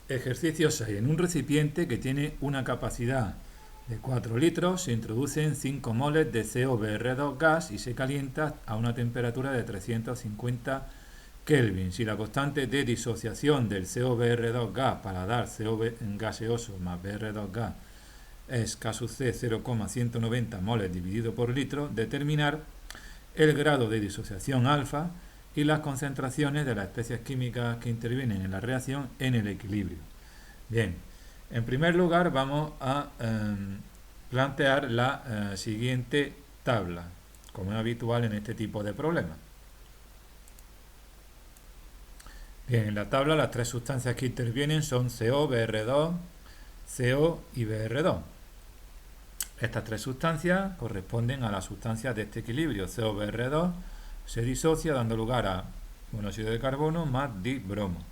Ejercicio 6. En un recipiente que tiene una capacidad de 4 litros se introducen 5 moles de COBr2 gas y se calienta a una temperatura de 350 Kelvin. Si la constante de disociación del COBr2 gas para dar CO gaseoso más Br2 gas es K sub C 0,190 moles dividido por litro, determinar el grado de disociación alfa y las concentraciones de las especies químicas que intervienen en la reacción en el equilibrio. Bien, en primer lugar vamos a plantear la siguiente tabla, como es habitual en este tipo de problemas. Bien, en la tabla las tres sustancias que intervienen son CO, Br2, CO y Br2. Estas tres sustancias corresponden a las sustancias de este equilibrio. COBr2 se disocia dando lugar a monóxido de carbono más dibromo.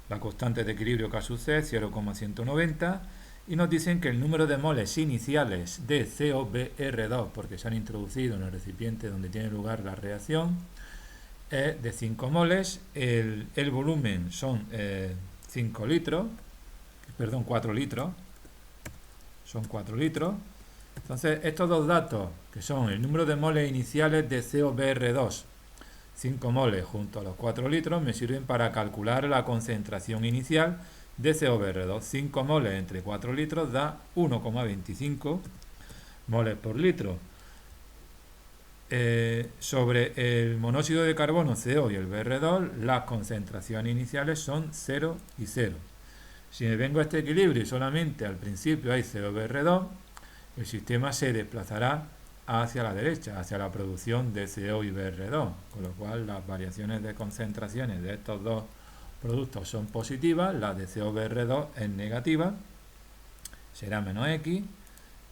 La constante de equilibrio K sub C es 0,190 y nos dicen que el número de moles iniciales de COBr2, porque se han introducido en el recipiente donde tiene lugar la reacción, es de 5 moles. El volumen son 5 litros, perdón, 4 litros, son 4 litros. Entonces, estos dos datos, que son el número de moles iniciales de COBr2, 5 moles junto a los 4 litros, me sirven para calcular la concentración inicial de COBr2. 5 moles entre 4 litros da 1,25 moles por litro. Sobre el monóxido de carbono CO y el Br2, las concentraciones iniciales son 0 y 0. Si me vengo a este equilibrio y solamente al principio hay COBr2, el sistema se desplazará hacia la derecha, hacia la producción de CO y Br2, con lo cual las variaciones de concentraciones de estos dos productos son positivas, la de COBr2 es negativa, será menos X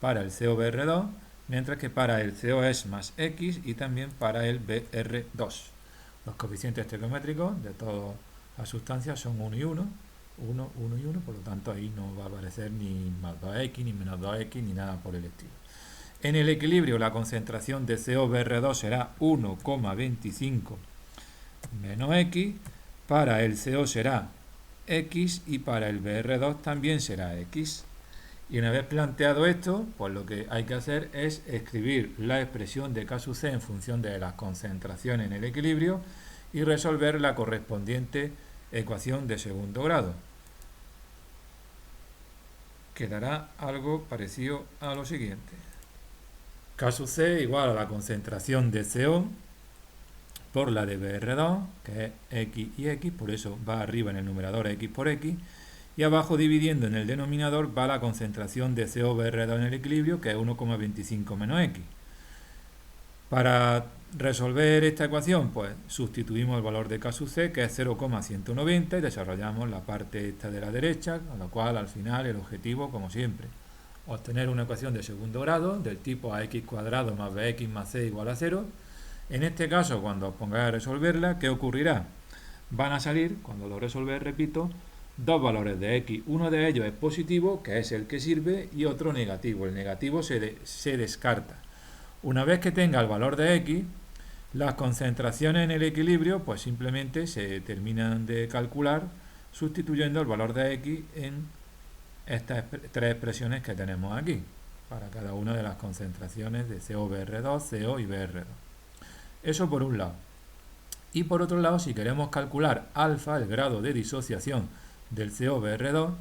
para el COBr2, mientras que para el CO es más X y también para el Br2. Los coeficientes estequiométricos de todas las sustancias son 1 y 1, 1, 1 y 1, por lo tanto ahí no va a aparecer ni más 2x, ni menos 2x, ni nada por el estilo. En el equilibrio la concentración de COBr2 será 1,25 menos X, para el CO será X y para el Br2 también será X. Y una vez planteado esto, pues lo que hay que hacer es escribir la expresión de K sub C en función de las concentraciones en el equilibrio y resolver la correspondiente ecuación de segundo grado. Quedará algo parecido a lo siguiente. K sub C igual a la concentración de CO por la de Br2, que es X y X, por eso va arriba en el numerador X por X, y abajo dividiendo en el denominador va la concentración de COBr2 en el equilibrio, que es 1,25 menos X. Para resolver esta ecuación, pues sustituimos el valor de K sub C, que es 0,190, y desarrollamos la parte esta de la derecha, con lo cual al final el objetivo, como siempre, obtener una ecuación de segundo grado del tipo ax cuadrado más bx más c igual a 0. En este caso, cuando os pongáis a resolverla, ¿qué ocurrirá? Van a salir, cuando lo resolvéis, repito, dos valores de x. Uno de ellos es positivo, que es el que sirve, y otro negativo. El negativo se descarta. Una vez que tenga el valor de x, las concentraciones en el equilibrio pues simplemente se terminan de calcular sustituyendo el valor de x en estas tres expresiones que tenemos aquí, para cada una de las concentraciones de COBr2, CO y Br2. Eso por un lado. Y por otro lado, si queremos calcular alfa, el grado de disociación del COBr2,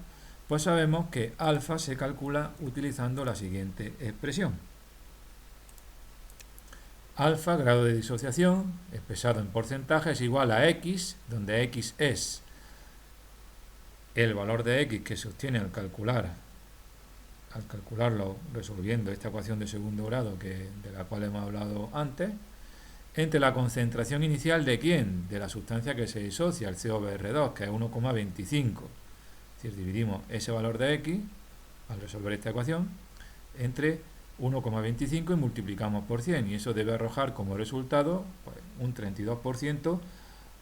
pues sabemos que alfa se calcula utilizando la siguiente expresión. Alfa, grado de disociación, expresado en porcentaje, es igual a x, donde x es el valor de x que se obtiene al calcularlo resolviendo esta ecuación de segundo grado de la cual hemos hablado antes, entre la concentración inicial de ¿quién? De la sustancia que se disocia, el COBr2, que es 1,25. Es decir, dividimos ese valor de x al resolver esta ecuación entre 1,25 y multiplicamos por 100, y eso debe arrojar como resultado pues, un 32%,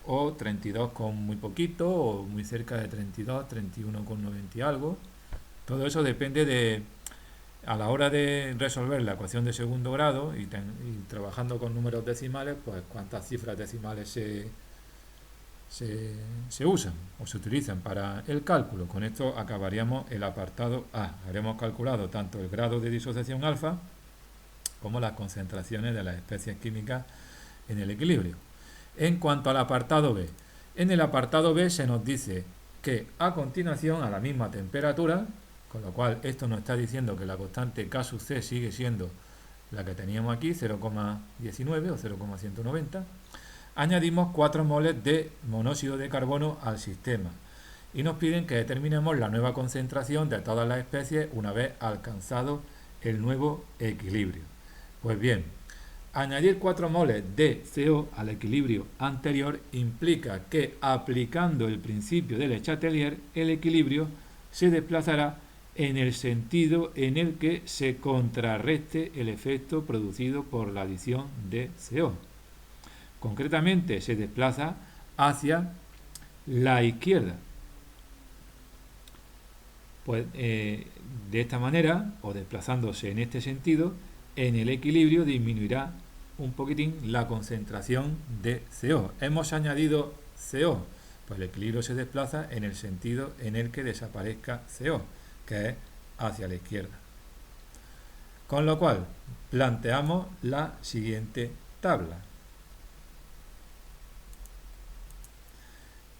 o 32 con muy poquito, o muy cerca de 32, 31,90 y algo. Todo eso depende de, a la hora de resolver la ecuación de segundo grado y trabajando con números decimales, pues cuántas cifras decimales se usan o se utilizan para el cálculo. Con esto acabaríamos el apartado A. Habremos calculado tanto el grado de disociación alfa como las concentraciones de las especies químicas en el equilibrio. En cuanto al apartado B, en el apartado B se nos dice que a continuación, a la misma temperatura, con lo cual esto nos está diciendo que la constante K sub C sigue siendo la que teníamos aquí, 0,19 o 0,190, añadimos 4 moles de monóxido de carbono al sistema y nos piden que determinemos la nueva concentración de todas las especies una vez alcanzado el nuevo equilibrio. Pues bien, añadir 4 moles de CO al equilibrio anterior implica que aplicando el principio de Le Chatelier, el equilibrio se desplazará en el sentido en el que se contrarreste el efecto producido por la adición de CO. Concretamente, se desplaza hacia la izquierda. Pues de esta manera, o desplazándose en este sentido, en el equilibrio disminuirá un poquitín la concentración de CO. Hemos añadido CO, pues el equilibrio se desplaza en el sentido en el que desaparezca CO, que es hacia la izquierda. Con lo cual, planteamos la siguiente tabla.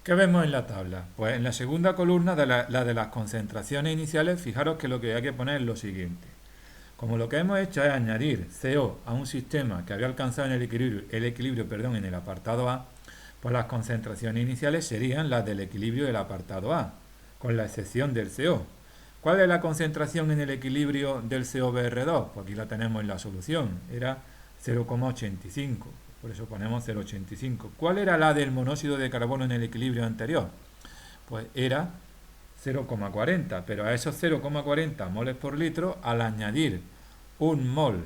¿Qué vemos en la tabla? Pues en la segunda columna, la de las concentraciones iniciales, fijaros que lo que hay que poner es lo siguiente. Como lo que hemos hecho es añadir CO a un sistema que había alcanzado en el equilibrio en el apartado A, pues las concentraciones iniciales serían las del equilibrio del apartado A, con la excepción del CO. ¿Cuál es la concentración en el equilibrio del COBr2? Pues aquí la tenemos en la solución, era 0,85, por eso ponemos 0,85. ¿Cuál era la del monóxido de carbono en el equilibrio anterior? Pues era 0,40, pero a esos 0,40 moles por litro, al añadir 4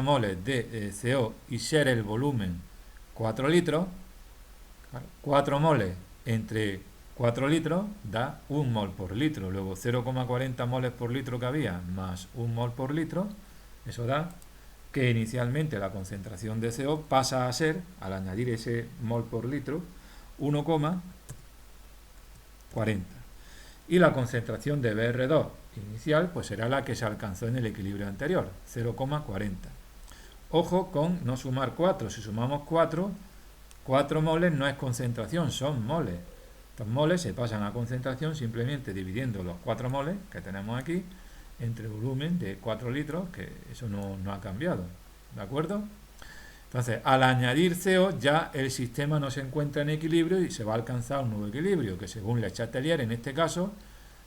moles de CO y ser el volumen 4 litros, 4 moles entre 4 litros da 1 mol por litro, luego 0,40 moles por litro que había más 1 mol por litro, eso da que inicialmente la concentración de CO pasa a ser, al añadir ese mol por litro, 1,40. Y la concentración de Br2 inicial pues será la que se alcanzó en el equilibrio anterior, 0,40. Ojo con no sumar 4, si sumamos 4 moles no es concentración, son moles. Estos moles se pasan a concentración simplemente dividiendo los 4 moles que tenemos aquí entre volumen de 4 litros, que eso no ha cambiado, ¿de acuerdo? Entonces, al añadir CO, ya el sistema no se encuentra en equilibrio y se va a alcanzar un nuevo equilibrio, que según Le Chatelier, en este caso,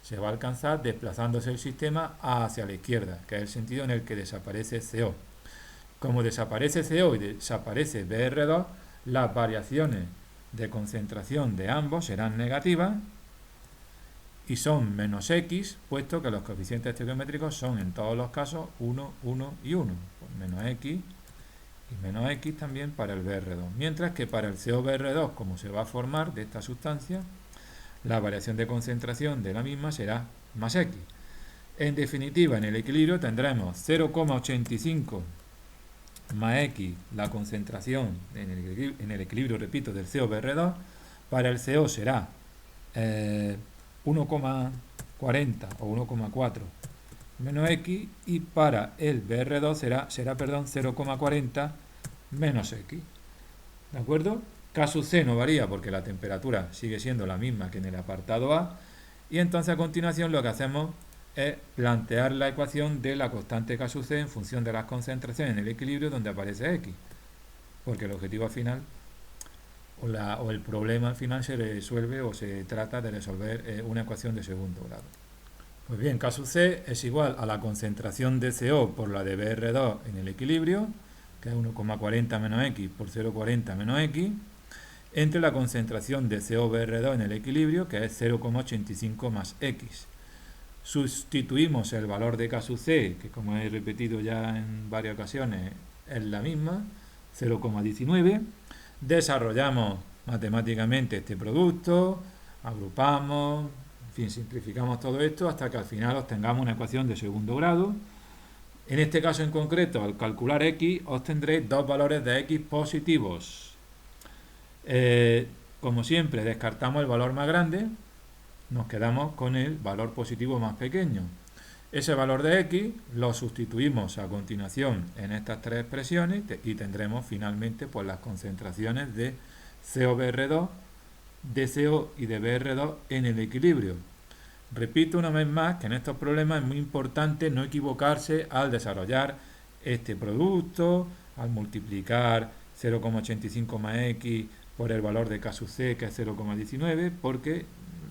se va a alcanzar desplazándose el sistema hacia la izquierda, que es el sentido en el que desaparece CO. Como desaparece CO y desaparece Br2, las variaciones de concentración de ambos serán negativas, y son menos x, puesto que los coeficientes estequiométricos son en todos los casos 1, 1 y 1. Pues menos x y menos x también para el Br2. Mientras que para el COBr2, como se va a formar de esta sustancia, la variación de concentración de la misma será más x. En definitiva, en el equilibrio tendremos 0,85 más x, la concentración en el equilibrio, repito, del COBr2. Para el CO será 1,40 o 1,4 menos x, y para el Br2 será 0,40 menos x. ¿De acuerdo? K sub C no varía porque la temperatura sigue siendo la misma que en el apartado A, y entonces a continuación lo que hacemos es plantear la ecuación de la constante K sub C en función de las concentraciones en el equilibrio donde aparece x, porque el objetivo final o el problema al final se resuelve o se trata de resolver una ecuación de segundo grado. Pues bien, K sub C es igual a la concentración de CO por la de Br2 en el equilibrio, que es 1,40 menos x por 0,40 menos x, entre la concentración de COBr2 en el equilibrio, que es 0,85 más x. Sustituimos el valor de K sub C, que como he repetido ya en varias ocasiones es la misma, 0,19. Desarrollamos matemáticamente este producto, agrupamos, en fin, simplificamos todo esto hasta que al final obtengamos una ecuación de segundo grado En este caso en concreto, al calcular x, obtendréis dos valores de x positivos. Como siempre, descartamos el valor más grande, nos quedamos con el valor positivo más pequeño. Ese valor de x lo sustituimos a continuación en estas tres expresiones y tendremos finalmente pues, las concentraciones de COBr2, de CO y de Br2 en el equilibrio. Repito una vez más que en estos problemas es muy importante no equivocarse al desarrollar este producto, al multiplicar 0,85 más x por el valor de K sub C, que es 0,19, porque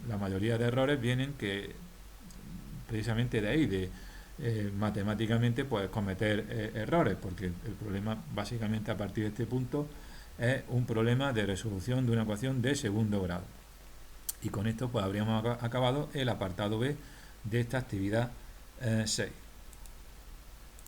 la mayoría de errores vienen que precisamente de ahí, de matemáticamente pues cometer errores, porque el problema básicamente a partir de este punto es un problema de resolución de una ecuación de segundo grado. Y con esto pues habríamos acabado el apartado B de esta actividad 6.